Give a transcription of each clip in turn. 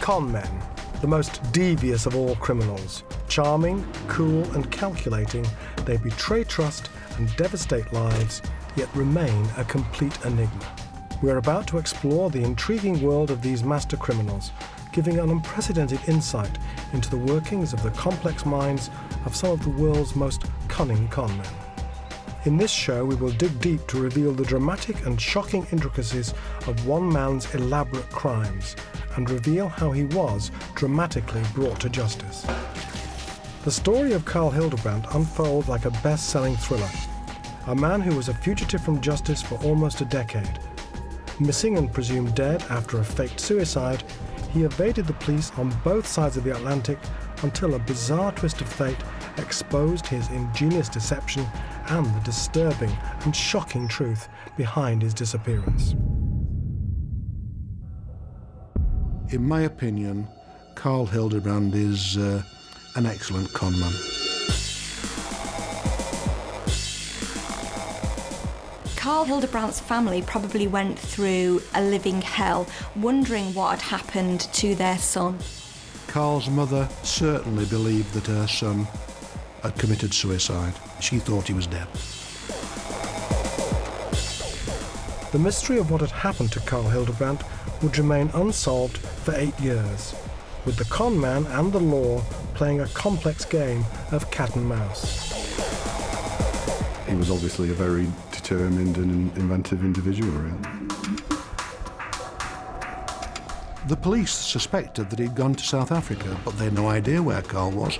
Conmen, the most devious of all criminals. Charming, cool and calculating, they betray trust and devastate lives, yet remain a complete enigma. We are about to explore the intriguing world of these master criminals, giving an unprecedented insight into the workings of the complex minds of some of the world's most cunning conmen. In this show, we will dig deep to reveal the dramatic and shocking intricacies of one man's elaborate crimes and reveal how he was dramatically brought to justice. The story of Carl Hildebrandt unfolds like a best-selling thriller. A man who was a fugitive from justice for almost a decade. Missing and presumed dead after a faked suicide, he evaded the police on both sides of the Atlantic until a bizarre twist of fate exposed his ingenious deception and the disturbing and shocking truth behind his disappearance. In my opinion, Carl Hildebrandt is an excellent conman. Carl Hildebrandt's family probably went through a living hell, wondering what had happened to their son. Carl's mother certainly believed that her son had committed suicide. She thought he was dead. The mystery of what had happened to Carl Hildebrandt would remain unsolved for 8 years, with the con man and the law playing a complex game of cat and mouse. He was obviously a very determined and inventive individual, really. The police suspected that he'd gone to South Africa, but they had no idea where Carl was.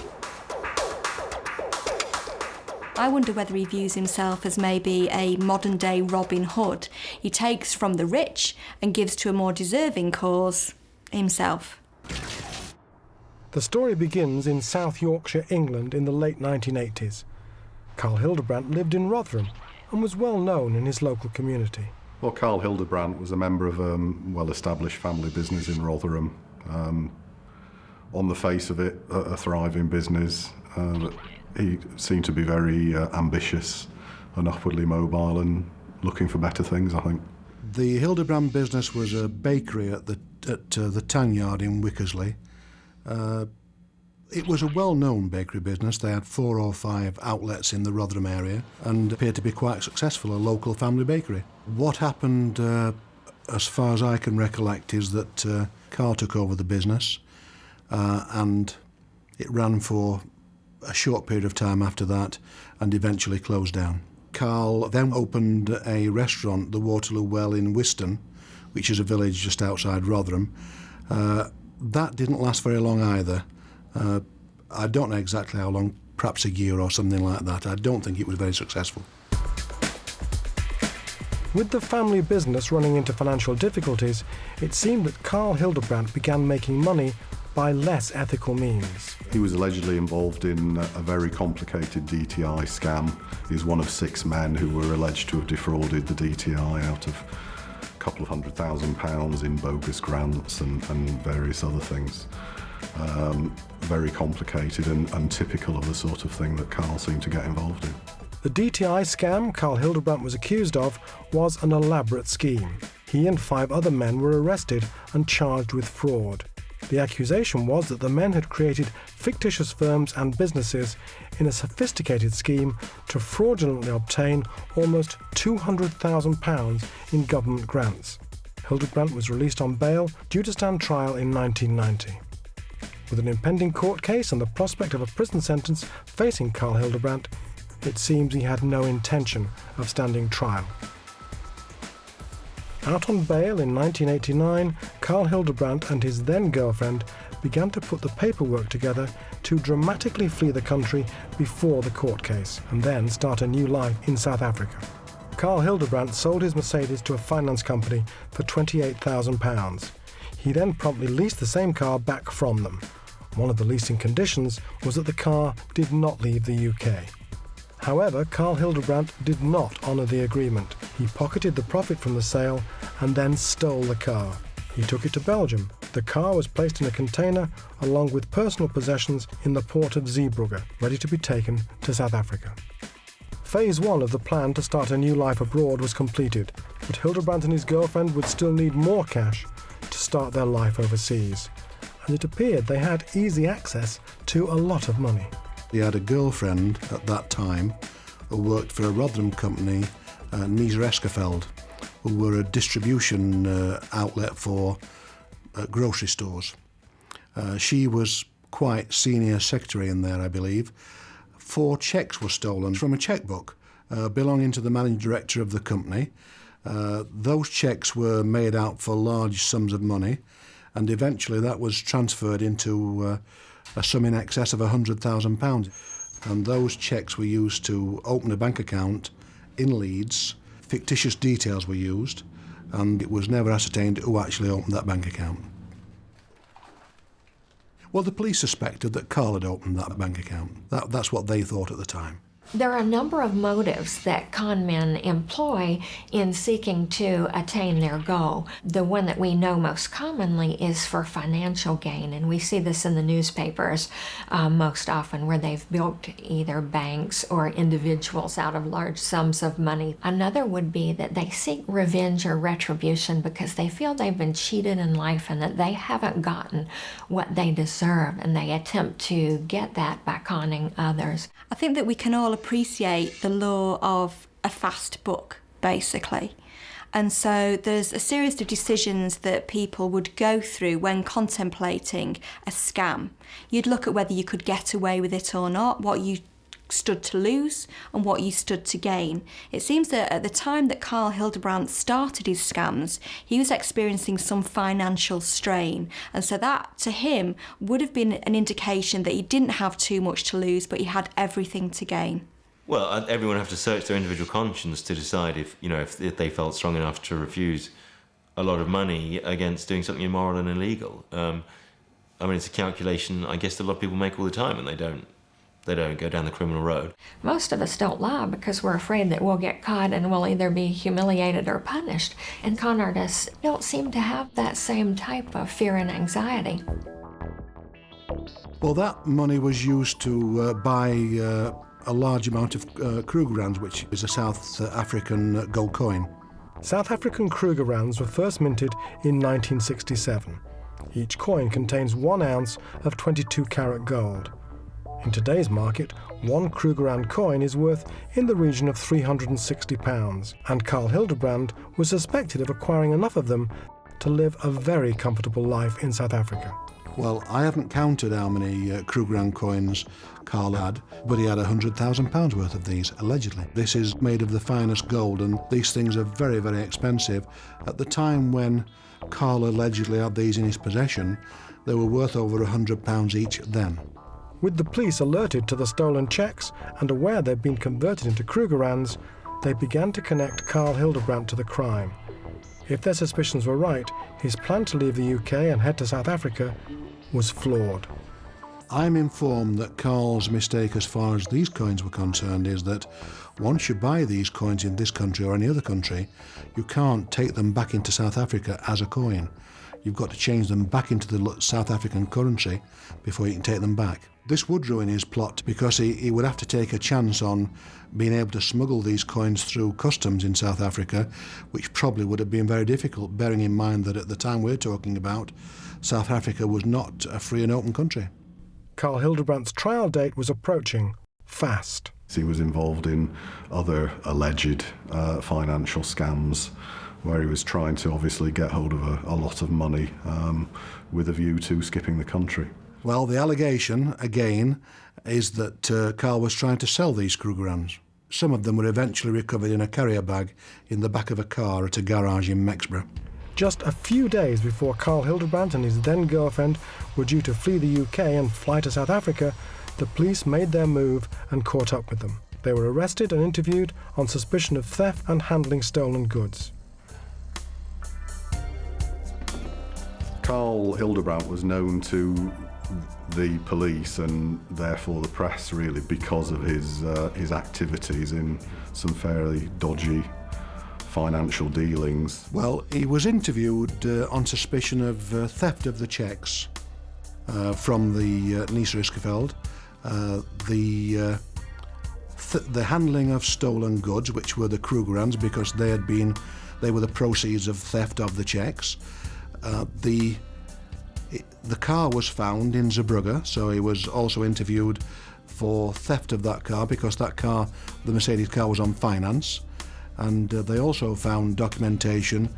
I wonder whether he views himself as maybe a modern-day Robin Hood. He takes from the rich and gives to a more deserving cause himself. The story begins in South Yorkshire, England in the late 1980s. Carl Hildebrandt lived in Rotherham and was well known in his local community. Well, Carl Hildebrandt was a member of a well-established family business in Rotherham. On the face of it, a thriving business. He seemed to be very ambitious and upwardly mobile and looking for better things, I think. The Hildebrandt business was a bakery at the Tan Yard in Wickersley. It was a well-known bakery business. They had 4 or 5 outlets in the Rotherham area and appeared to be quite successful, a local family bakery. What happened, as far as I can recollect, is that Carl took over the business and it ran for a short period of time after that and eventually closed down. Carl then opened a restaurant, the Waterloo Well in Whiston, which is a village just outside Rotherham. That didn't last very long either. I don't know exactly how long, perhaps a year or something like that. I don't think it was very successful. With the family business running into financial difficulties, it seemed that Carl Hildebrandt began making money by less ethical means. He was allegedly involved in a very complicated DTI scam. He was one of 6 men who were alleged to have defrauded the DTI out of a couple of £100,000 in bogus grants and various other things. Very complicated and typical of the sort of thing that Carl seemed to get involved in. The DTI scam Carl Hildebrandt was accused of was an elaborate scheme. He and 5 other men were arrested and charged with fraud. The accusation was that the men had created fictitious firms and businesses in a sophisticated scheme to fraudulently obtain almost £200,000 in government grants. Hildebrandt was released on bail due to stand trial in 1990. With an impending court case and the prospect of a prison sentence facing Carl Hildebrandt, it seems he had no intention of standing trial. Out on bail in 1989, Carl Hildebrandt and his then-girlfriend began to put the paperwork together to dramatically flee the country before the court case and then start a new life in South Africa. Carl Hildebrandt sold his Mercedes to a finance company for £28,000. He then promptly leased the same car back from them. One of the leasing conditions was that the car did not leave the UK. However, Carl Hildebrandt did not honour the agreement. He pocketed the profit from the sale and then stole the car. He took it to Belgium. The car was placed in a container along with personal possessions in the port of Zeebrugge, ready to be taken to South Africa. Phase 1 of the plan to start a new life abroad was completed, but Hildebrandt and his girlfriend would still need more cash to start their life overseas. and it appeared they had easy access to a lot of money. He had a girlfriend at that time who worked for a Rotherham company, Nisa Eskefeld, who were a distribution outlet for grocery stores. She was quite senior secretary in there, I believe. 4 cheques were stolen from a chequebook belonging to the managing director of the company. Those cheques were made out for large sums of money, and eventually that was transferred into a sum in excess of £100,000. And those cheques were used to open a bank account in Leeds. Fictitious details were used, and it was never ascertained who actually opened that bank account. Well, the police suspected that Carl had opened that bank account. That's what they thought at the time. There are a number of motives that con men employ in seeking to attain their goal. The one that we know most commonly is for financial gain, and we see this in the newspapers most often, where they've built either banks or individuals out of large sums of money. Another would be that they seek revenge or retribution because they feel they've been cheated in life and that they haven't gotten what they deserve, and they attempt to get that by conning others. I think that we can all appreciate the law of a fast buck, basically. And so there's a series of decisions that people would go through when contemplating a scam. You'd look at whether you could get away with it or not, what you stood to lose and what you stood to gain. It seems that at the time that Carl Hildebrandt started his scams, he was experiencing some financial strain, and so that to him would have been an indication that he didn't have too much to lose, but he had everything to gain. Well, everyone have to search their individual conscience to decide if they felt strong enough to refuse a lot of money against doing something immoral and illegal. It's a calculation I guess that a lot of people make all the time, and they don't go down the criminal road. Most of us don't lie because we're afraid that we'll get caught and we'll either be humiliated or punished. And con artists don't seem to have that same type of fear and anxiety. Well, that money was used to buy a large amount of Krugerrands, which is a South African gold coin. South African Krugerrands were first minted in 1967. Each coin contains 1 ounce of 22-carat gold. In today's market, 1 Krugerrand coin is worth in the region of £360, and Carl Hildebrandt was suspected of acquiring enough of them to live a very comfortable life in South Africa. Well, I haven't counted how many Krugerrand coins Carl had, but he had £100,000 worth of these, allegedly. This is made of the finest gold, and these things are very, very expensive. At the time when Carl allegedly had these in his possession, they were worth over £100 each then. With the police alerted to the stolen cheques and aware they'd been converted into Krugerrands, they began to connect Carl Hildebrandt to the crime. If their suspicions were right, his plan to leave the UK and head to South Africa was flawed. I'm informed that Carl's mistake as far as these coins were concerned is that once you buy these coins in this country or any other country, you can't take them back into South Africa as a coin. You've got to change them back into the South African currency before you can take them back. This would ruin his plot because he would have to take a chance on being able to smuggle these coins through customs in South Africa, which probably would have been very difficult, bearing in mind that at the time we're talking about, South Africa was not a free and open country. Carl Hildebrandt's trial date was approaching fast. He was involved in other alleged financial scams where he was trying to obviously get hold of a lot of money with a view to skipping the country. Well, the allegation, again, is that Carl was trying to sell these Krugerrands. Some of them were eventually recovered in a carrier bag in the back of a car at a garage in Mexborough. Just a few days before Carl Hildebrandt and his then-girlfriend were due to flee the UK and fly to South Africa, the police made their move and caught up with them. They were arrested and interviewed on suspicion of theft and handling stolen goods. Carl Hildebrandt was known to the police and therefore the press really because of his activities in some fairly dodgy financial dealings. Well, he was interviewed on suspicion of theft of the cheques from the Nisa Eskefeld, the handling of stolen goods, which were the Krugerrands because they were the proceeds of theft of the cheques, the The car was found in Zeebrugge, so he was also interviewed for theft of that car, because that car, the Mercedes car, was on finance. And they also found documentation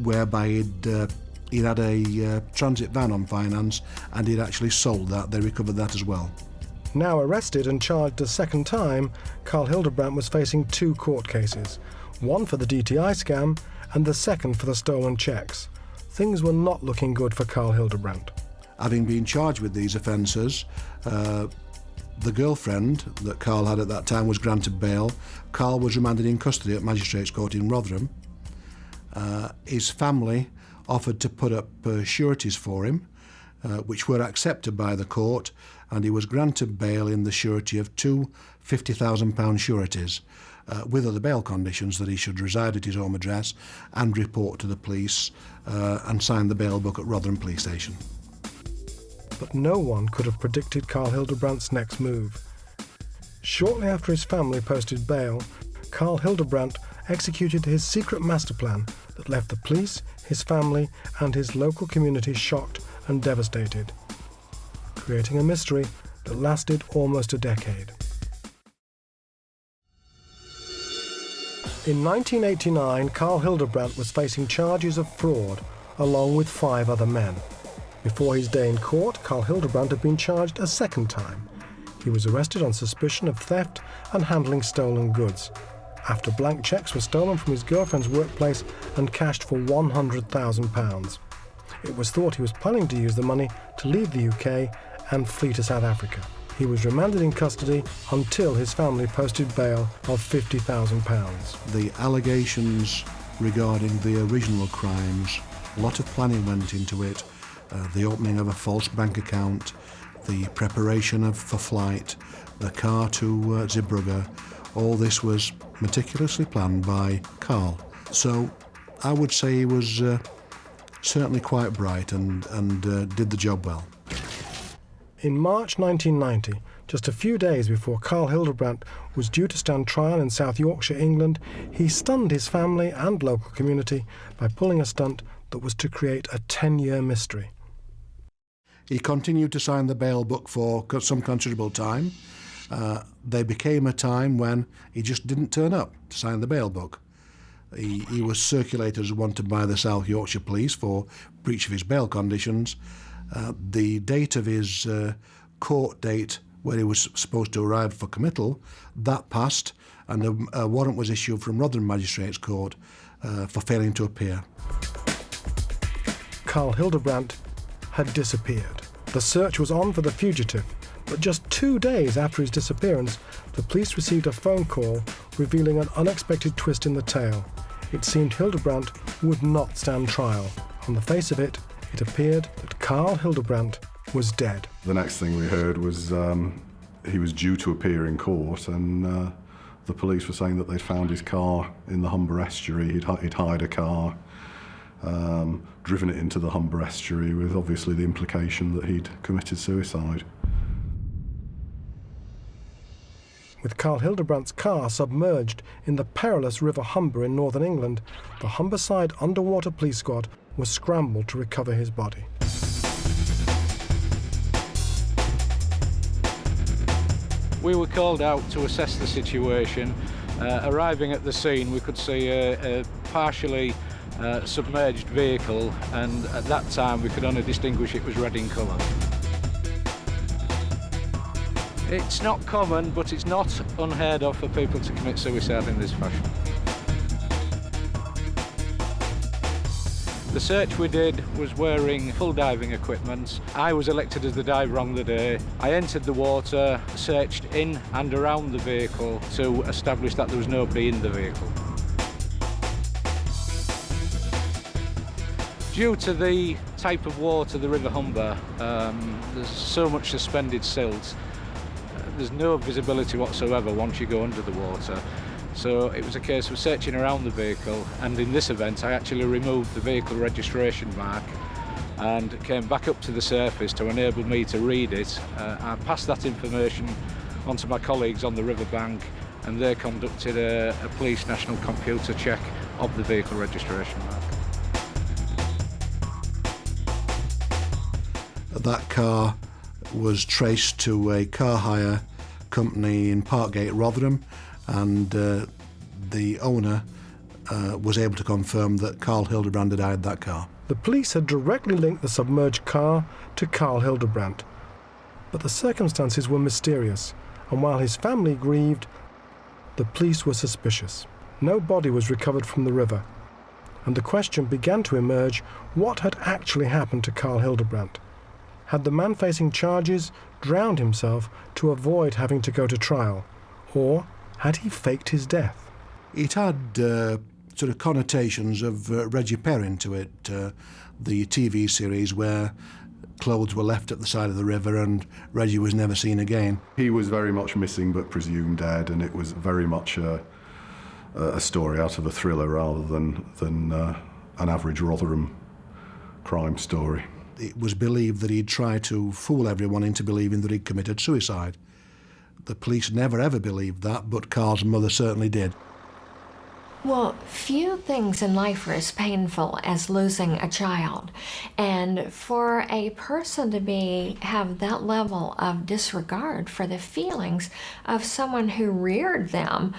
whereby he'd had a transit van on finance, and he'd actually sold that. They recovered that as well. Now arrested and charged a second time, Carl Hildebrandt was facing 2 court cases, one for the DTI scam and the second for the stolen cheques. Things were not looking good for Carl Hildebrandt. Having been charged with these offences, the girlfriend that Carl had at that time was granted bail. Carl was remanded in custody at Magistrates Court in Rotherham. His family offered to put up sureties for him, which were accepted by the court, and he was granted bail in the surety of 2 £50,000 sureties, with other bail conditions that he should reside at his home address and report to the police and sign the bail book at Rotherham Police Station. But no one could have predicted Carl Hildebrandt's next move. Shortly after his family posted bail, Carl Hildebrandt executed his secret master plan that left the police, his family, and his local community shocked and devastated, creating a mystery that lasted almost a decade. In 1989, Carl Hildebrandt was facing charges of fraud, along with 5 other men. Before his day in court, Carl Hildebrandt had been charged a second time. He was arrested on suspicion of theft and handling stolen goods, after blank cheques were stolen from his girlfriend's workplace and cashed for £100,000. It was thought he was planning to use the money to leave the UK and flee to South Africa. He was remanded in custody until his family posted bail of £50,000. The allegations regarding the original crimes, a lot of planning went into it. The opening of a false bank account, the preparation for flight, the car to Zeebrugge, all this was meticulously planned by Carl. So I would say he was certainly quite bright and did the job well. In March 1990, just a few days before Carl Hildebrandt was due to stand trial in South Yorkshire, England, he stunned his family and local community by pulling a stunt that was to create a 10-year mystery. He continued to sign the bail book for some considerable time. There became a time when he just didn't turn up to sign the bail book. He was circulated as wanted by the South Yorkshire Police for breach of his bail conditions. The date of his court date, where he was supposed to arrive for committal, that passed, and a warrant was issued from Rotherham Magistrates Court for failing to appear. Carl Hildebrandt had disappeared. The search was on for the fugitive, but just 2 days after his disappearance, the police received a phone call revealing an unexpected twist in the tale. It seemed Hildebrandt would not stand trial. On the face of it, it appeared that Carl Hildebrandt was dead. The next thing we heard was he was due to appear in court, and the police were saying that they'd found his car in the Humber estuary. He'd hired a car, driven it into the Humber estuary, with obviously the implication that he'd committed suicide. With Carl Hildebrandt's car submerged in the perilous River Humber in northern England, the Humberside Underwater Police Squad was scrambled to recover his body. We were called out to assess the situation. Arriving at the scene, we could see a partially submerged vehicle, and at that time we could only distinguish it was red in colour. It's not common, but it's not unheard of for people to commit suicide in this fashion. The search we did was wearing full diving equipment. I was elected as the diver on the day. I entered the water, searched in and around the vehicle to establish that there was nobody in the vehicle. Due to the type of water, the River Humber, there's so much suspended silt. There's no visibility whatsoever once you go under the water. So it was a case of searching around the vehicle, and in this event I actually removed the vehicle registration mark and came back up to the surface to enable me to read it. I passed that information on to my colleagues on the riverbank, and they conducted a police national computer check of the vehicle registration mark. That car was traced to a car hire company in Parkgate, Rotherham, and the owner was able to confirm that Carl Hildebrandt had hired that car. The police had directly linked the submerged car to Carl Hildebrandt. But the circumstances were mysterious, and while his family grieved, the police were suspicious. No body was recovered from the river, and the question began to emerge: what had actually happened to Carl Hildebrandt? Had the man facing charges drowned himself to avoid having to go to trial, or had he faked his death? It had sort of connotations of Reggie Perrin to it, the TV series where clothes were left at the side of the river and Reggie was never seen again. He was very much missing but presumed dead, and it was very much a story out of a thriller rather than an average Rotherham crime story. It was believed that he'd tried to fool everyone into believing that he'd committed suicide. The police never ever believed that, but Carl's mother certainly did. Well, few things in life are as painful as losing a child. And for a person to have that level of disregard for the feelings of someone who reared them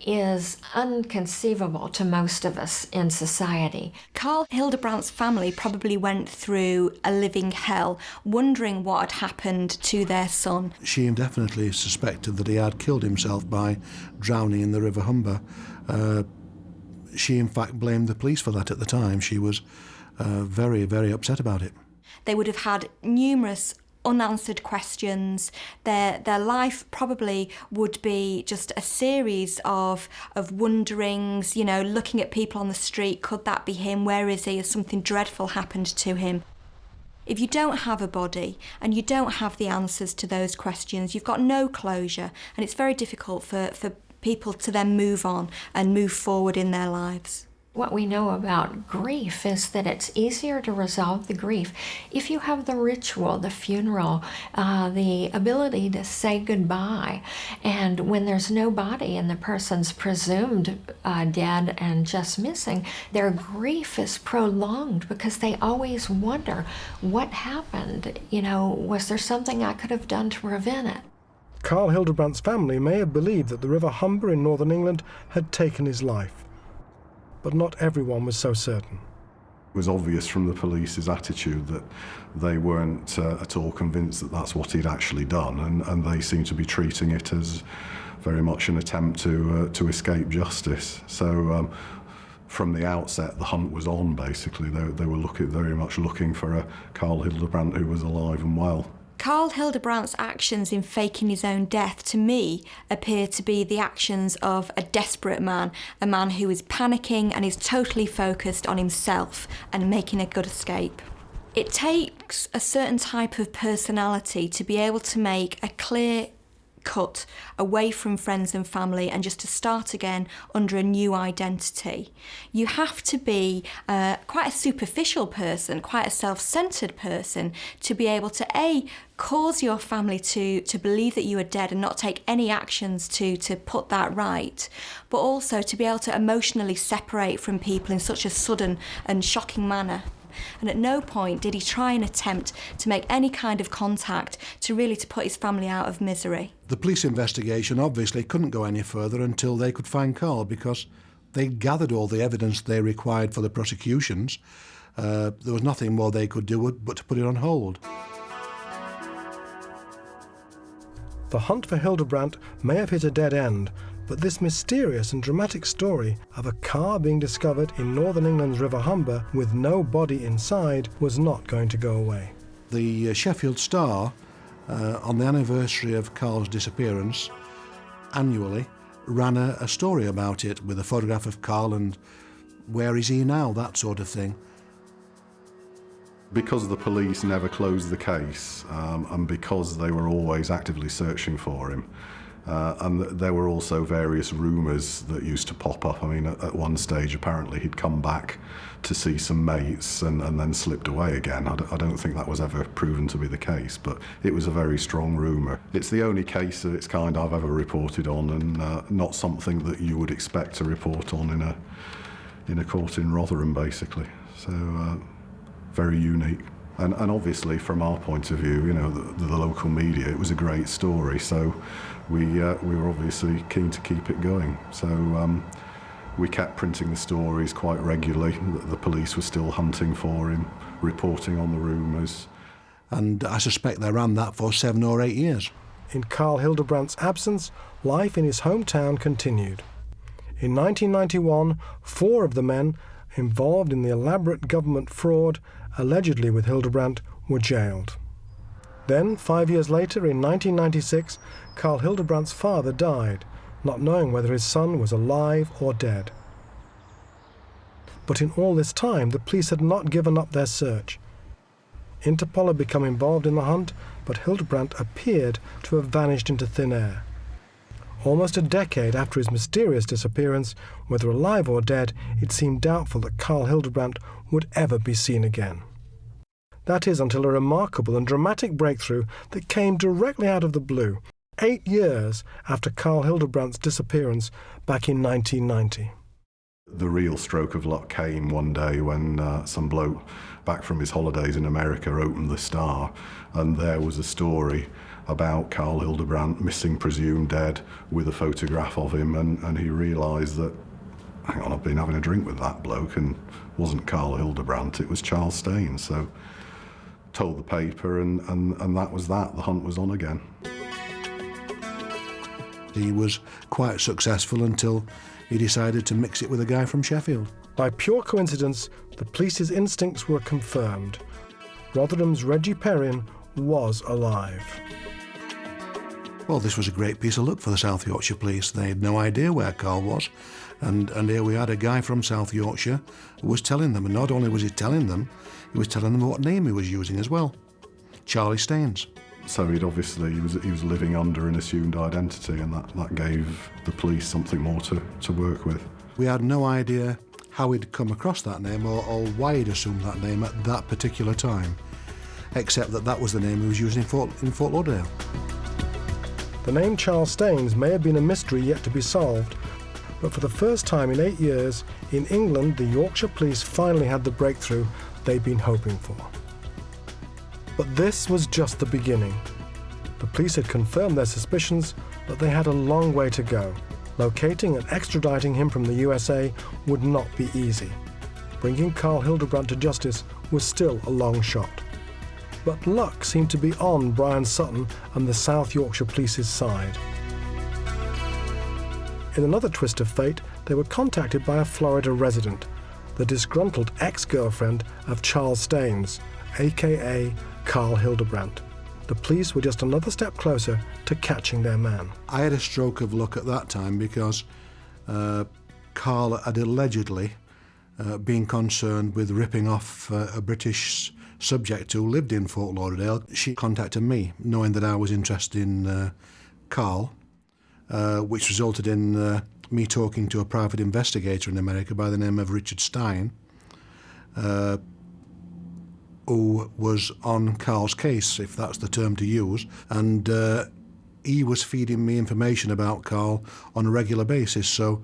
is inconceivable to most of us in society. Carl Hildebrandt's family probably went through a living hell, wondering what had happened to their son. She definitely suspected that he had killed himself by drowning in the River Humber. She, in fact, blamed the police for that at the time. She was very, very upset about it. They would have had numerous unanswered questions. Their life probably would be just a series of wonderings, looking at people on the street. Could that be him? Where is he? Has something dreadful happened to him? If you don't have a body and you don't have the answers to those questions, you've got no closure, and it's very difficult for people to then move on and move forward in their lives. What we know about grief is that it's easier to resolve the grief if you have the ritual, the funeral, the ability to say goodbye. And when there's no body and the person's presumed dead and just missing, their grief is prolonged because they always wonder, what happened? Was there something I could have done to prevent it? Carl Hildebrandt's family may have believed that the River Humber in northern England had taken his life, but not everyone was so certain. It was obvious from the police's attitude that they weren't at all convinced that that's what he'd actually done, and they seemed to be treating it as very much an attempt to escape justice. So from the outset, the hunt was on, basically. They were very much looking for a Carl Hildebrandt who was alive and well. Carl Hildebrandt's actions in faking his own death, to me, appear to be the actions of a desperate man, a man who is panicking and is totally focused on himself and making a good escape. It takes a certain type of personality to be able to make a clear cut away from friends and family and just to start again under a new identity. You have to be quite a superficial person, quite a self-centred person to be able to cause your family to believe that you are dead and not take any actions to put that right, but also to be able to emotionally separate from people in such a sudden and shocking manner. And at no point did he try and attempt to make any kind of contact to put his family out of misery. The police investigation obviously couldn't go any further until they could find Carl, because they'd gathered all the evidence they required for the prosecutions. There was nothing more they could do but to put it on hold. The hunt for Hildebrandt may have hit a dead end, but this mysterious and dramatic story of a car being discovered in northern England's River Humber with no body inside was not going to go away. The Sheffield Star, on the anniversary of Carl's disappearance, annually ran a story about it with a photograph of Carl and where is he now, that sort of thing. Because the police never closed the case, and because they were always actively searching for him, and there were also various rumours that used to pop up. I mean, at one stage, apparently, he'd come back to see some mates and then slipped away again. I don't think that was ever proven to be the case, but it was a very strong rumour. It's the only case of its kind I've ever reported on, and not something that you would expect to report on in a court in Rotherham, basically. So, very unique. And obviously, from our point of view, you know, the local media, it was a great story. So we were obviously keen to keep it going. So we kept printing the stories quite regularly. The police were still hunting for him, reporting on the rumours. And I suspect they ran that for 7 or 8 years. In Carl Hildebrandt's absence, life in his hometown continued. In 1991, 4 of the men involved in the elaborate government fraud, allegedly with Hildebrandt, were jailed. Then, 5 years later, in 1996, Carl Hildebrandt's father died, not knowing whether his son was alive or dead. But in all this time, the police had not given up their search. Interpol had become involved in the hunt, but Hildebrandt appeared to have vanished into thin air. Almost a decade after his mysterious disappearance, whether alive or dead, it seemed doubtful that Carl Hildebrandt would ever be seen again. That is, until a remarkable and dramatic breakthrough that came directly out of the blue, 8 years after Carl Hildebrandt's disappearance back in 1990. The real stroke of luck came one day when some bloke back from his holidays in America opened the Star, and there was a story about Carl Hildebrandt missing, presumed dead, with a photograph of him, and he realised that, hang on, I've been having a drink with that bloke, and it wasn't Carl Hildebrandt, it was Charles Staines. So told the paper, and that was that. The hunt was on again. He was quite successful until he decided to mix it with a guy from Sheffield. By pure coincidence, the police's instincts were confirmed. Rotherham's Reggie Perrin was alive. Well, this was a great piece of luck for the South Yorkshire Police. They had no idea where Carl was, and here we had a guy from South Yorkshire who was telling them, and not only was he telling them, he was telling them what name he was using as well. Charlie Staines. So he was living under an assumed identity, and that gave the police something more to work with. We had no idea how he'd come across that name or why he'd assumed that name at that particular time, except that was the name he was using in Fort Lauderdale. The name Charles Staines may have been a mystery yet to be solved, but for the first time in 8 years, in England, the Yorkshire Police finally had the breakthrough they'd been hoping for. But this was just the beginning. The police had confirmed their suspicions, but they had a long way to go. Locating and extraditing him from the USA would not be easy. Bringing Carl Hildebrandt to justice was still a long shot. But luck seemed to be on Brian Sutton and the South Yorkshire Police's side. In another twist of fate, they were contacted by a Florida resident, the disgruntled ex-girlfriend of Charles Staines, aka Carl Hildebrandt. The police were just another step closer to catching their man. I had a stroke of luck at that time because Carl had allegedly been concerned with ripping off a British subject who lived in Fort Lauderdale. She contacted me, knowing that I was interested in Carl, which resulted in me talking to a private investigator in America by the name of Richard Stein, who was on Carl's case, if that's the term to use, and he was feeding me information about Carl on a regular basis, so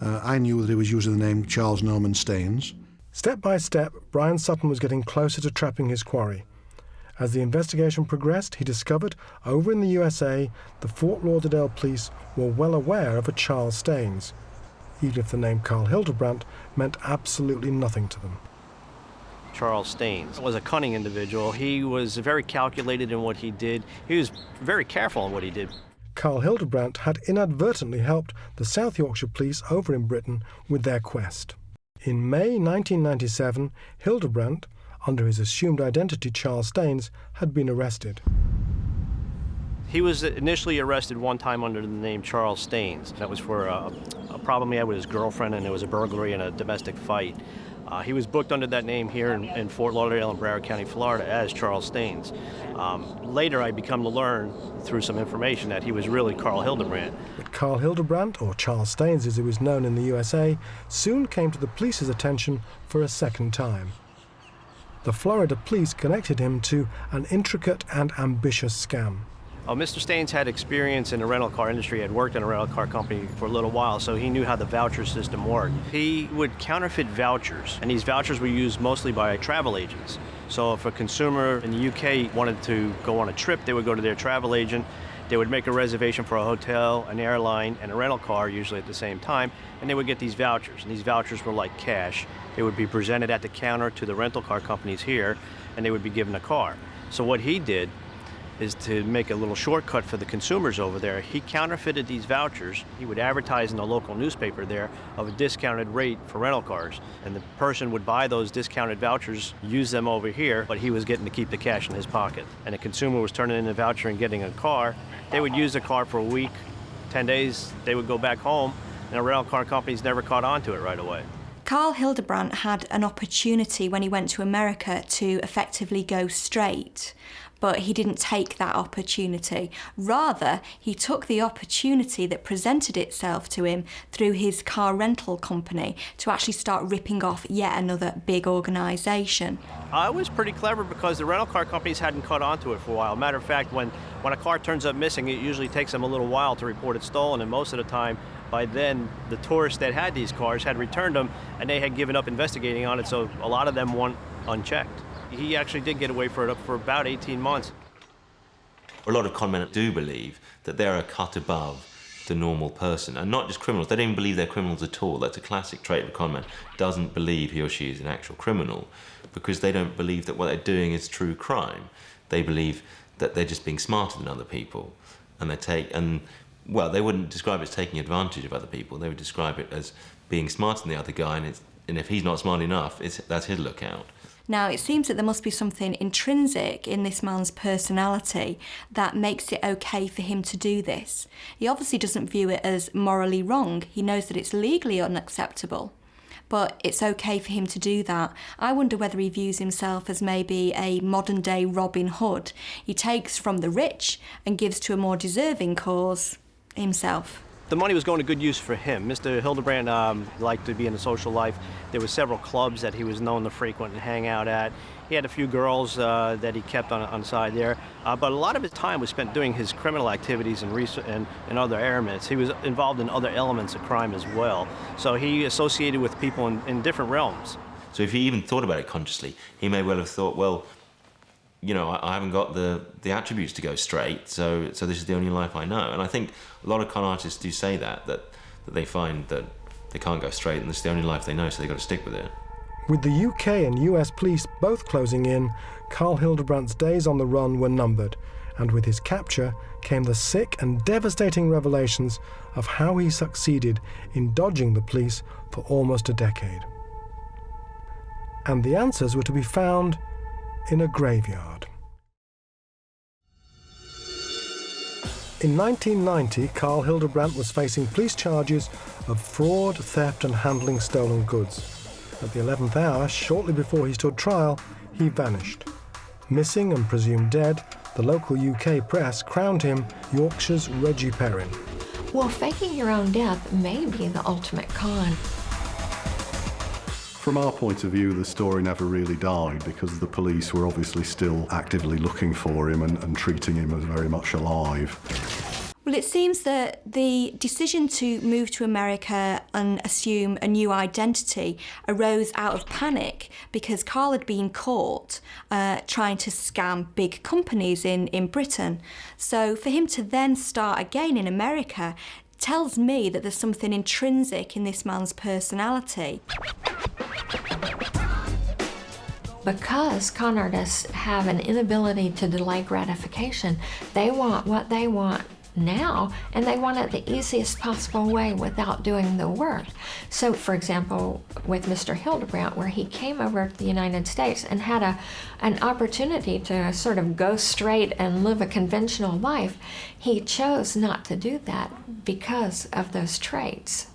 I knew that he was using the name Charles Norman Staines. Step by step, Brian Sutton was getting closer to trapping his quarry. As the investigation progressed, he discovered, over in the USA, the Fort Lauderdale police were well aware of a Charles Staines, even if the name Carl Hildebrandt meant absolutely nothing to them. Charles Staines was a cunning individual. He was very calculated in what he did. He was very careful in what he did. Carl Hildebrandt had inadvertently helped the South Yorkshire Police over in Britain with their quest. In May 1997, Hildebrandt, under his assumed identity Charles Staines, had been arrested. He was initially arrested one time under the name Charles Staines. That was for a problem he had with his girlfriend, and it was a burglary and a domestic fight. He was booked under that name here in Fort Lauderdale in Broward County, Florida, as Charles Staines. Later, I become to learn through some information that he was really Carl Hildebrandt. But Carl Hildebrandt, or Charles Staines as he was known in the USA, soon came to the police's attention for a second time. The Florida police connected him to an intricate and ambitious scam. Mr. Staines had experience in the rental car industry, had worked in a rental car company for a little while, so he knew how the voucher system worked. He would counterfeit vouchers, and these vouchers were used mostly by travel agents. So if a consumer in the UK wanted to go on a trip, they would go to their travel agent, they would make a reservation for a hotel, an airline, and a rental car, usually at the same time, and they would get these vouchers. And these vouchers were like cash. They would be presented at the counter to the rental car companies here, and they would be given a car. So what he did is to make a little shortcut for the consumers over there. He counterfeited these vouchers. He would advertise in the local newspaper there of a discounted rate for rental cars. And the person would buy those discounted vouchers, use them over here, but he was getting to keep the cash in his pocket. And the consumer was turning in a voucher and getting a car. They would use the car for a week, 10 days, they would go back home, and the rental car companies never caught on to it right away. Carl Hildebrandt had an opportunity when he went to America to effectively go straight, but he didn't take that opportunity. Rather, he took the opportunity that presented itself to him through his car rental company to actually start ripping off yet another big organisation. It was pretty clever because the rental car companies hadn't caught on to it for a while. Matter of fact, when a car turns up missing, it usually takes them a little while to report it stolen, and most of the time, by then, the tourists that had these cars had returned them, and they had given up investigating on it, so a lot of them went unchecked. He actually did get away for about 18 months. A lot of con men do believe that they're a cut above the normal person, and not just criminals. They don't even believe they're criminals at all. That's a classic trait of a con man. Doesn't believe he or she is an actual criminal because they don't believe that what they're doing is true crime. They believe that they're just being smarter than other people, and they wouldn't describe it as taking advantage of other people. They would describe it as being smarter than the other guy, and if he's not smart enough, that's his lookout. Now, it seems that there must be something intrinsic in this man's personality that makes it okay for him to do this. He obviously doesn't view it as morally wrong. He knows that it's legally unacceptable, but it's okay for him to do that. I wonder whether he views himself as maybe a modern-day Robin Hood. He takes from the rich and gives to a more deserving cause himself. The money was going to good use for him. Mr. Hildebrandt liked to be in the social life. There were several clubs that he was known to frequent and hang out at. He had a few girls that he kept on the side there. But a lot of his time was spent doing his criminal activities and other elements. He was involved in other elements of crime as well. So he associated with people in different realms. So if he even thought about it consciously, he may well have thought, well, you know, I haven't got the attributes to go straight, so this is the only life I know. And I think a lot of con artists do say that they find that they can't go straight and this is the only life they know, so they've got to stick with it. With the UK and US police both closing in, Carl Hildebrandt's days on the run were numbered, and with his capture came the sick and devastating revelations of how he succeeded in dodging the police for almost a decade. And the answers were to be found in a graveyard. In 1990, Carl Hildebrandt was facing police charges of fraud, theft and handling stolen goods. At the 11th hour, shortly before he stood trial, he vanished. Missing and presumed dead, the local UK press crowned him Yorkshire's Reggie Perrin. Well, faking your own death may be the ultimate con. From our point of view, the story never really died because the police were obviously still actively looking for him and treating him as very much alive. Well, it seems that the decision to move to America and assume a new identity arose out of panic because Carl had been caught trying to scam big companies in Britain. So for him to then start again in America tells me that there's something intrinsic in this man's personality. Because con artists have an inability to delay gratification, they want what they want now, and they want it the easiest possible way without doing the work. So, for example, with Mr. Hildebrandt, where he came over to the United States and had an opportunity to sort of go straight and live a conventional life, he chose not to do that because of those traits.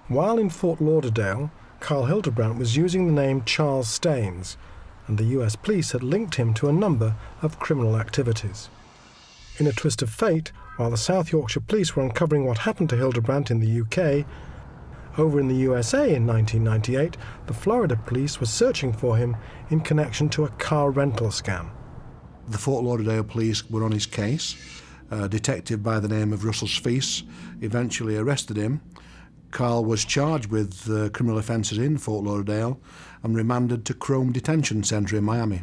While in Fort Lauderdale, Carl Hildebrandt was using the name Charles Staines, and the US police had linked him to a number of criminal activities. In a twist of fate, while the South Yorkshire police were uncovering what happened to Hildebrandt in the UK, over in the USA in 1998, the Florida police were searching for him in connection to a car rental scam. The Fort Lauderdale police were on his case. A detective by the name of Russell Spies eventually arrested him. Carl was charged with criminal offences in Fort Lauderdale and remanded to Crome Detention Centre in Miami.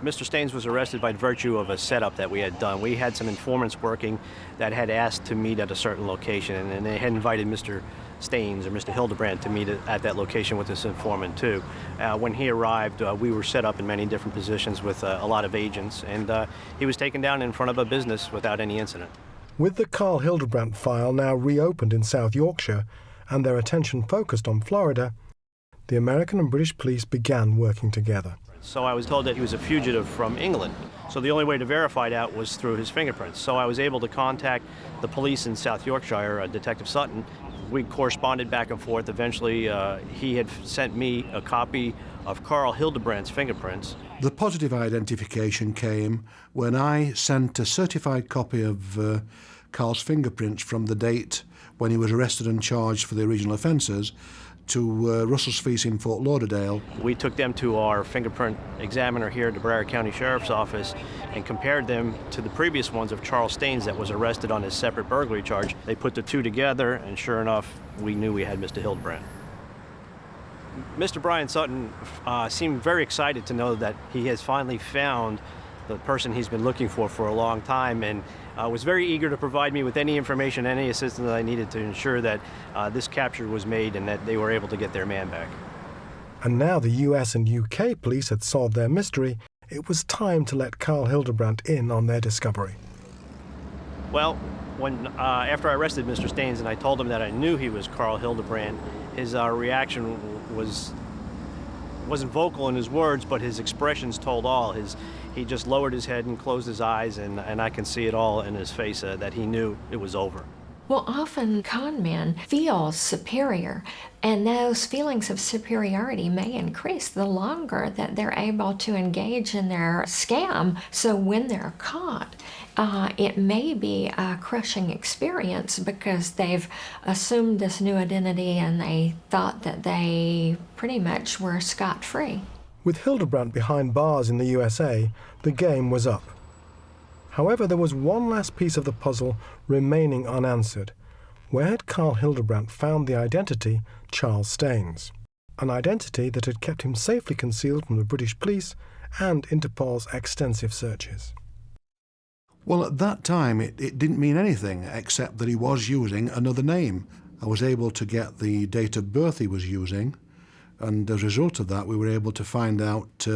Mr. Staines was arrested by virtue of a setup that we had done. We had some informants working that had asked to meet at a certain location, and they had invited Mr. Staines or Mr. Hildebrandt to meet at that location with this informant too. When he arrived, we were set up in many different positions with a lot of agents, and he was taken down in front of a business without any incident. With the Carl Hildebrandt file now reopened in South Yorkshire and their attention focused on Florida, the American and British police began working together. So I was told that he was a fugitive from England. So the only way to verify that was through his fingerprints. So I was able to contact the police in South Yorkshire, Detective Sutton. We corresponded back and forth. Eventually, he had sent me a copy of Carl Hildebrandt's fingerprints. The positive identification came when I sent a certified copy of Carl's fingerprints from the date when he was arrested and charged for the original offences to Russell Spies in Fort Lauderdale. We took them to our fingerprint examiner here at the Broward County Sheriff's Office and compared them to the previous ones of Charles Staines that was arrested on his separate burglary charge. They put the two together, and sure enough, we knew we had Mr. Hildebrandt. Mr. Brian Sutton seemed very excited to know that he has finally found the person he's been looking for a long time, and was very eager to provide me with any information, any assistance that I needed to ensure that this capture was made and that they were able to get their man back. And now the US and UK police had solved their mystery, it was time to let Carl Hildebrandt in on their discovery. Well, when after I arrested Mr. Staines and I told him that I knew he was Carl Hildebrandt, his reaction wasn't vocal in his words, but his expressions told all. He just lowered his head and closed his eyes, and I can see it all in his face that he knew it was over. Well, often con men feel superior, and those feelings of superiority may increase the longer that they're able to engage in their scam. So when they're caught, it may be a crushing experience because they've assumed this new identity and they thought that they pretty much were scot-free. With Hildebrandt behind bars in the USA, the game was up. However, there was one last piece of the puzzle remaining unanswered. Where had Carl Hildebrandt found the identity Charles Staines? An identity that had kept him safely concealed from the British police and Interpol's extensive searches. Well, at that time, it didn't mean anything except that he was using another name. I was able to get the date of birth he was using, and as a result of that, we were able to find out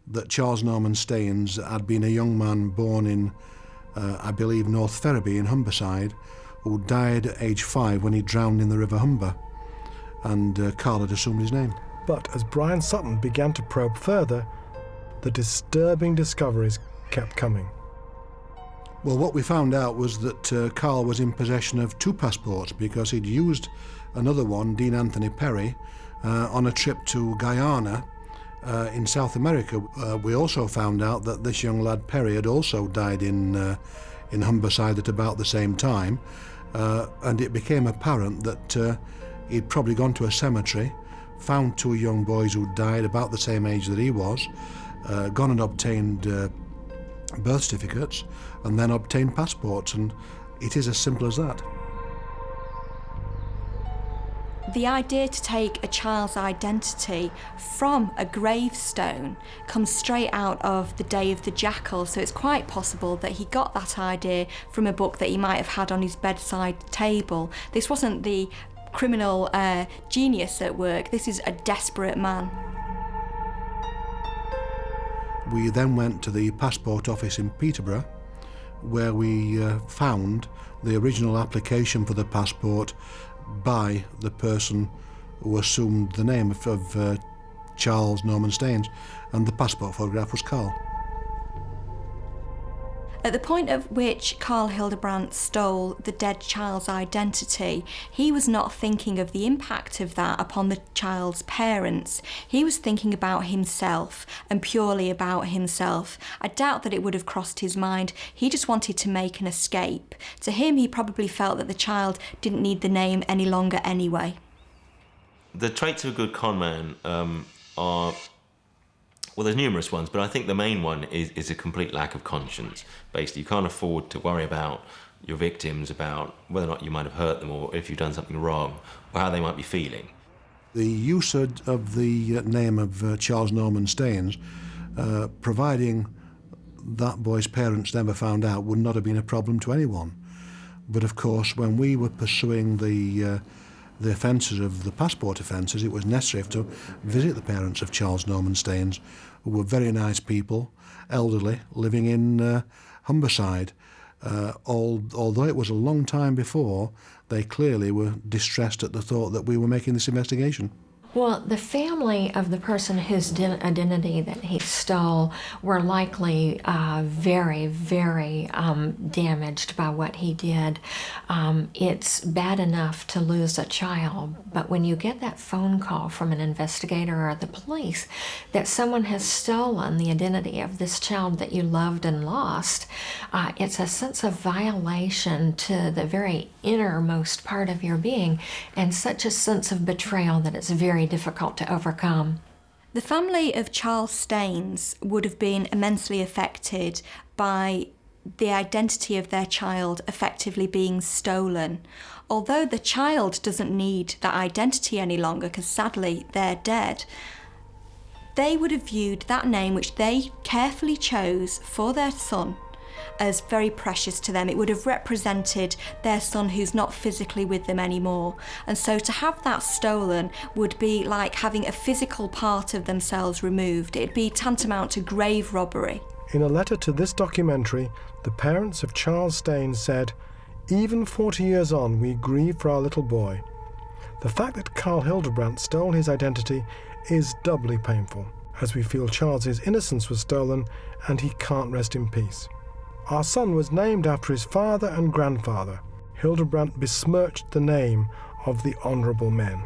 that Charles Norman Staines had been a young man born in, I believe, North Ferriby in Humberside, who died at age 5 when he drowned in the River Humber, and Carl had assumed his name. But as Brian Sutton began to probe further, the disturbing discoveries kept coming. Well, what we found out was that Carl was in possession of 2 passports because he'd used another one, Dean Anthony Perry, on a trip to Guyana in South America. We also found out that this young lad Perry had also died in Humberside at about the same time, and it became apparent that he'd probably gone to a cemetery, found 2 young boys who died about the same age that he was, gone and obtained birth certificates, and then obtained passports, and it is as simple as that. The idea to take a child's identity from a gravestone comes straight out of The Day of the Jackal, so it's quite possible that he got that idea from a book that he might have had on his bedside table. This wasn't the criminal genius at work, this is a desperate man. We then went to the passport office in Peterborough, where we found the original application for the passport by the person who assumed the name of Charles Norman Staines, and the passport photograph was Carl. At the point at which Carl Hildebrandt stole the dead child's identity, he was not thinking of the impact of that upon the child's parents. He was thinking about himself and purely about himself. I doubt that it would have crossed his mind. He just wanted to make an escape. To him, he probably felt that the child didn't need the name any longer anyway. The traits of a good con man are Well, there's numerous ones, but I think the main one is a complete lack of conscience. Basically, you can't afford to worry about your victims, about whether or not you might have hurt them or if you've done something wrong or how they might be feeling. The usage of the name of Charles Norman Staines, providing that boy's parents never found out, would not have been a problem to anyone. But of course, when we were pursuing the offences of the passport offences, it was necessary to visit the parents of Charles Norman Staines, who were very nice people, elderly, living in Humberside. Although it was a long time before, they clearly were distressed at the thought that we were making this investigation. Well, the family of the person whose identity that he stole were likely very, very damaged by what he did. It's bad enough to lose a child, but when you get that phone call from an investigator or the police that someone has stolen the identity of this child that you loved and lost, it's a sense of violation to the very innermost part of your being, and such a sense of betrayal that it's very difficult to overcome. The family of Charles Staines would have been immensely affected by the identity of their child effectively being stolen. Although the child doesn't need that identity any longer because sadly they're dead, they would have viewed that name which they carefully chose for their son as very precious to them. It would have represented their son who's not physically with them anymore. And so to have that stolen would be like having a physical part of themselves removed. It'd be tantamount to grave robbery. In a letter to this documentary, the parents of Charles Staines said, "Even 40 years on, we grieve for our little boy. The fact that Carl Hildebrandt stole his identity is doubly painful, as we feel Charles's innocence was stolen and he can't rest in peace. Our son was named after his father and grandfather. Hildebrandt besmirched the name of the honourable men."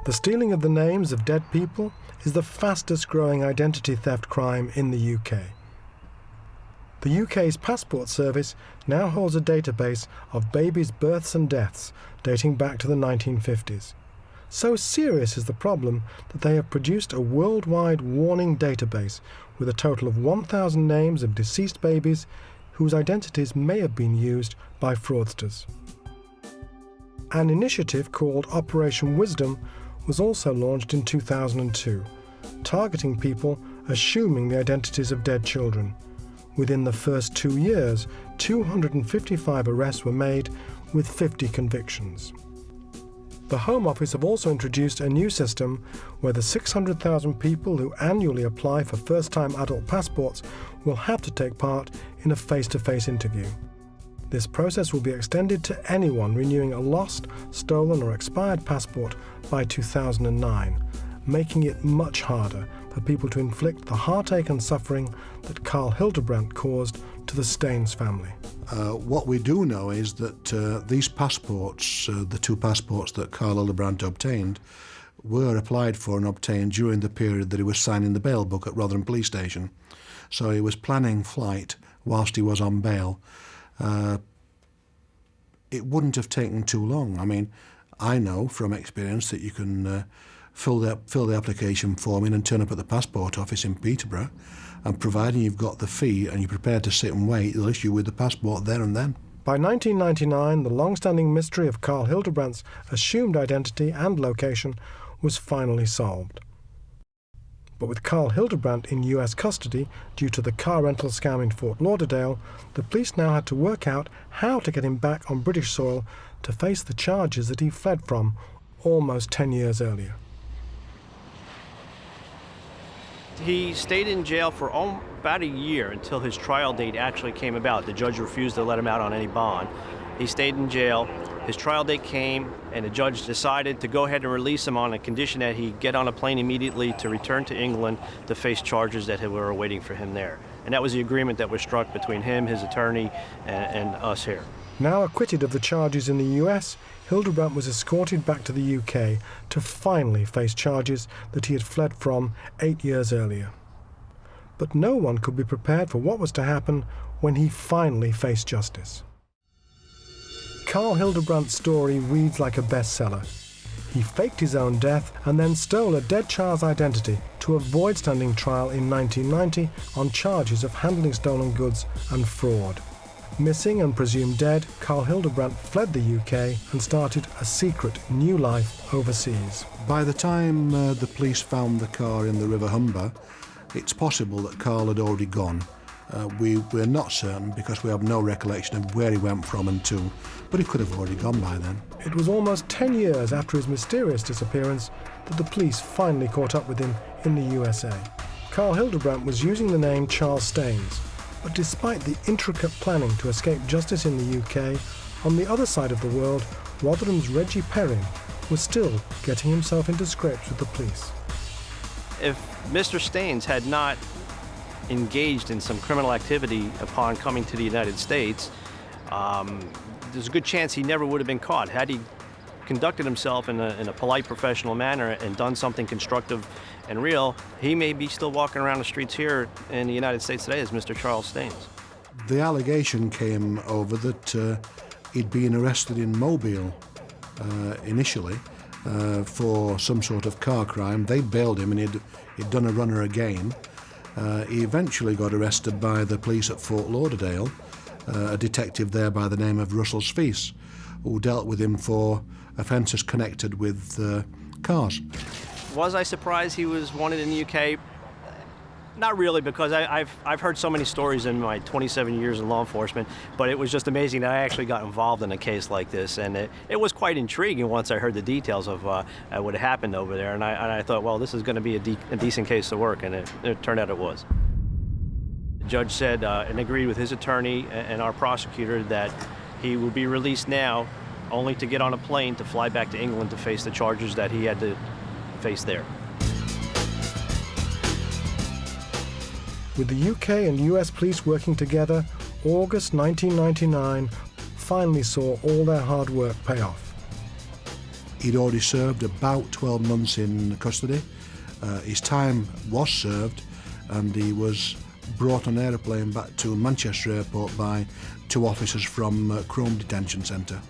The stealing of the names of dead people is the fastest growing identity theft crime in the UK. The UK's Passport Service now holds a database of babies' births and deaths dating back to the 1950s. So serious is the problem that they have produced a worldwide warning database with a total of 1,000 names of deceased babies whose identities may have been used by fraudsters. An initiative called Operation Wisdom was also launched in 2002, targeting people assuming the identities of dead children. Within the first 2 years, 255 arrests were made with 50 convictions. The Home Office have also introduced a new system where the 600,000 people who annually apply for first-time adult passports will have to take part in a face-to-face interview. This process will be extended to anyone renewing a lost, stolen or expired passport by 2009, making it much harder for people to inflict the heartache and suffering that Carl Hildebrandt caused to the Staines family. What we do know is that these passports, the 2 passports that Carl Hildebrandt obtained, were applied for and obtained during the period that he was signing the bail book at Rotherham Police Station. So he was planning flight whilst he was on bail. It wouldn't have taken too long. I mean, I know from experience that you can fill the application form in and turn up at the passport office in Peterborough, and providing you've got the fee and you're prepared to sit and wait, they'll issue you with the passport there and then. By 1999, the long-standing mystery of Carl Hildebrandt's assumed identity and location was finally solved. But with Carl Hildebrandt in US custody due to the car rental scam in Fort Lauderdale, the police now had to work out how to get him back on British soil to face the charges that he fled from almost 10 years earlier. He stayed in jail for about a year until his trial date actually came about. The judge refused to let him out on any bond. He stayed in jail. His trial date came, and the judge decided to go ahead and release him on a condition that he get on a plane immediately to return to England to face charges that were awaiting for him there. And that was the agreement that was struck between him, his attorney, and us here. Now acquitted of the charges in the US, Hildebrandt was escorted back to the UK to finally face charges that he had fled from 8 years earlier. But no one could be prepared for what was to happen when he finally faced justice. Carl Hildebrandt's story reads like a bestseller. He faked his own death and then stole a dead child's identity to avoid standing trial in 1990 on charges of handling stolen goods and fraud. Missing and presumed dead, Carl Hildebrandt fled the UK and started a secret new life overseas. By the time the police found the car in the River Humber, it's possible that Carl had already gone. We're not certain because we have no recollection of where he went from and to, but he could have already gone by then. It was almost 10 years after his mysterious disappearance that the police finally caught up with him in the USA. Carl Hildebrandt was using the name Charles Staines, but despite the intricate planning to escape justice in the UK, on the other side of the world, Rotherham's Reggie Perrin was still getting himself into scrapes with the police. If Mr. Staines had not engaged in some criminal activity upon coming to the United States, there's a good chance he never would have been caught. Had he conducted himself in a polite, professional manner and done something constructive and real, he may be still walking around the streets here in the United States today as Mr. Charles Staines. The allegation came over that he'd been arrested in Mobile initially for some sort of car crime. They bailed him and he'd done a runner again. He eventually got arrested by the police at Fort Lauderdale, a detective there by the name of Russell Speece, who dealt with him for offences connected with cars. Was I surprised he was wanted in the UK? Not really, because I've heard so many stories in my 27 years in law enforcement, but it was just amazing that I actually got involved in a case like this, and it was quite intriguing once I heard the details of what had happened over there, and I thought, well, this is going to be a decent case to work, and it turned out it was. The judge said and agreed with his attorney and our prosecutor that he would be released now only to get on a plane to fly back to England to face the charges that he had to face there. With the UK and US police working together, August 1999 finally saw all their hard work pay off. He'd already served about 12 months in custody. His time was served, and he was brought on an aeroplane back to Manchester Airport by 2 officers from Crome Detention Centre.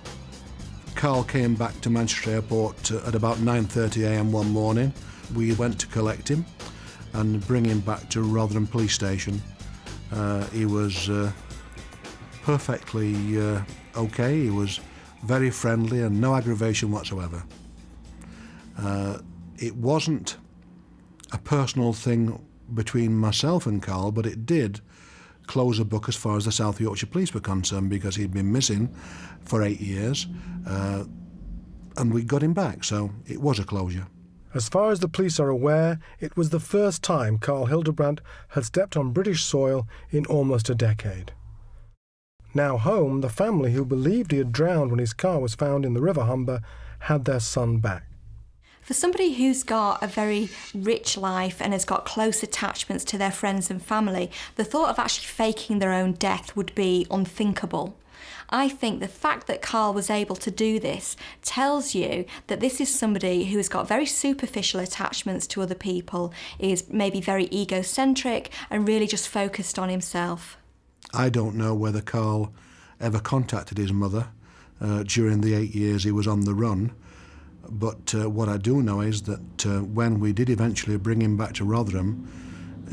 Carl came back to Manchester Airport at about 9:30 a.m. one morning. We went to collect him and bring him back to Rotherham Police Station. He was perfectly okay. He was very friendly and no aggravation whatsoever. It wasn't a personal thing between myself and Carl, but it did close a book as far as the South Yorkshire Police were concerned, because he'd been missing for 8 years, and we got him back, so it was a closure. As far as the police are aware, it was the first time Carl Hildebrandt had stepped on British soil in almost a decade. Now home, the family who believed he had drowned when his car was found in the River Humber had their son back. For somebody who's got a very rich life and has got close attachments to their friends and family, the thought of actually faking their own death would be unthinkable. I think the fact that Carl was able to do this tells you that this is somebody who has got very superficial attachments to other people, is maybe very egocentric and really just focused on himself. I don't know whether Carl ever contacted his mother during the 8 years he was on the run, but what I do know is that when we did eventually bring him back to Rotherham,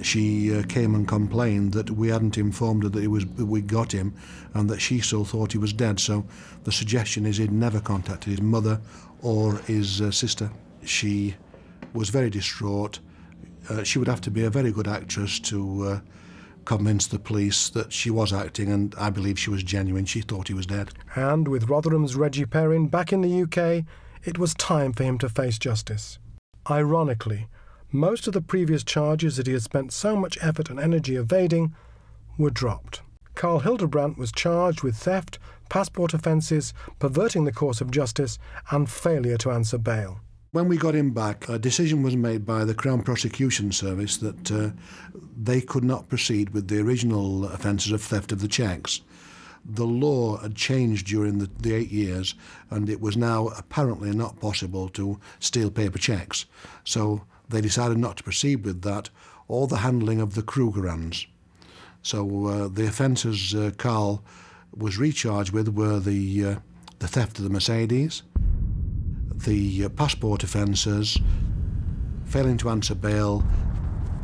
she came and complained that we hadn't informed her that we got him, and that she still thought he was dead. So the suggestion is he'd never contacted his mother or his sister. She was very distraught. She would have to be a very good actress to convince the police that she was acting, and I believe she was genuine. She thought he was dead. And with Rotherham's Reggie Perrin back in the UK, it was time for him to face justice. Ironically, most of the previous charges that he had spent so much effort and energy evading were dropped. Carl Hildebrandt was charged with theft, passport offences, perverting the course of justice, and failure to answer bail. When we got him back, a decision was made by the Crown Prosecution Service that they could not proceed with the original offences of theft of the cheques. The law had changed during the 8 years, and it was now apparently not possible to steal paper cheques. So they decided not to proceed with that or the handling of the Krugerrands. So the offences Carl was recharged with were the theft of the Mercedes, the passport offences, failing to answer bail,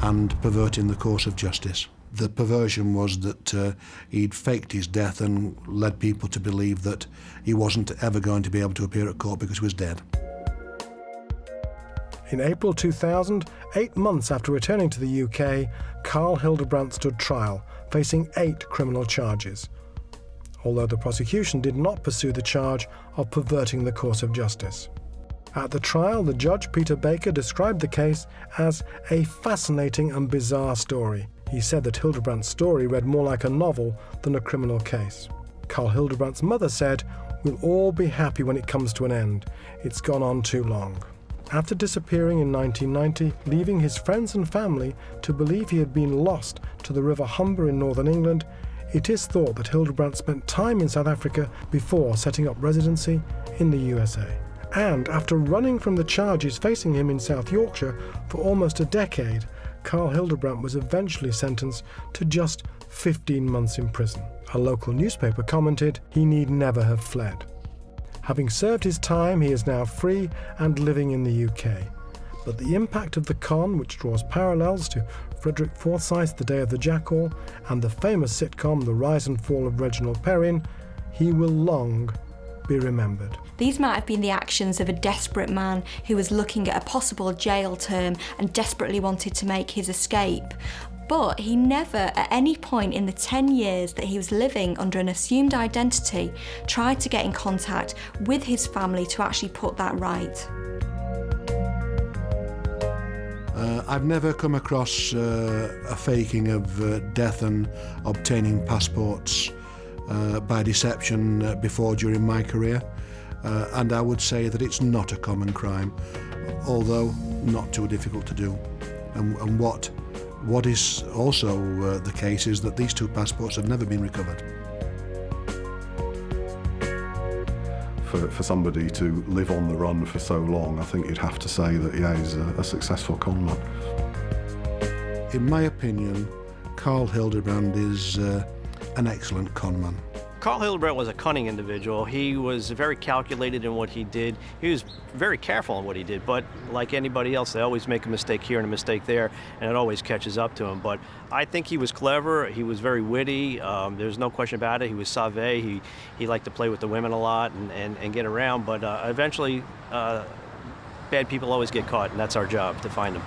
and perverting the course of justice. The perversion was that he'd faked his death and led people to believe that he wasn't ever going to be able to appear at court because he was dead. In April 2000, 8 months after returning to the UK, Carl Hildebrandt stood trial, facing 8 criminal charges, although the prosecution did not pursue the charge of perverting the course of justice. At the trial, the judge, Peter Baker, described the case as a fascinating and bizarre story. He said that Hildebrandt's story read more like a novel than a criminal case. Carl Hildebrandt's mother said, "We'll all be happy when it comes to an end. It's gone on too long." After disappearing in 1990, leaving his friends and family to believe he had been lost to the River Humber in northern England, it is thought that Hildebrandt spent time in South Africa before setting up residency in the USA. And after running from the charges facing him in South Yorkshire for almost a decade, Carl Hildebrandt was eventually sentenced to just 15 months in prison. A local newspaper commented, "He need never have fled." Having served his time, he is now free and living in the UK. But the impact of the con, which draws parallels to Frederick Forsyth's The Day of the Jackal and the famous sitcom The Rise and Fall of Reginald Perrin, he will long be remembered. These might have been the actions of a desperate man who was looking at a possible jail term and desperately wanted to make his escape. But he never, at any point in the 10 years that he was living under an assumed identity, tried to get in contact with his family to actually put that right. I've never come across a faking of death and obtaining passports by deception before during my career, and I would say that it's not a common crime, although not too difficult to do. And what is also the case is that these 2 passports have never been recovered. For somebody to live on the run for so long, I think you'd have to say that, yeah, he's a successful conman. In my opinion, Carl Hildebrandt is an excellent conman. Carl Hildebrandt was a cunning individual. He was very calculated in what he did. He was very careful in what he did, but like anybody else, they always make a mistake here and a mistake there, and it always catches up to him. But I think he was clever. He was very witty. There's no question about it. He was sauvé. He liked to play with the women a lot and get around, but eventually bad people always get caught, and that's our job, to find them.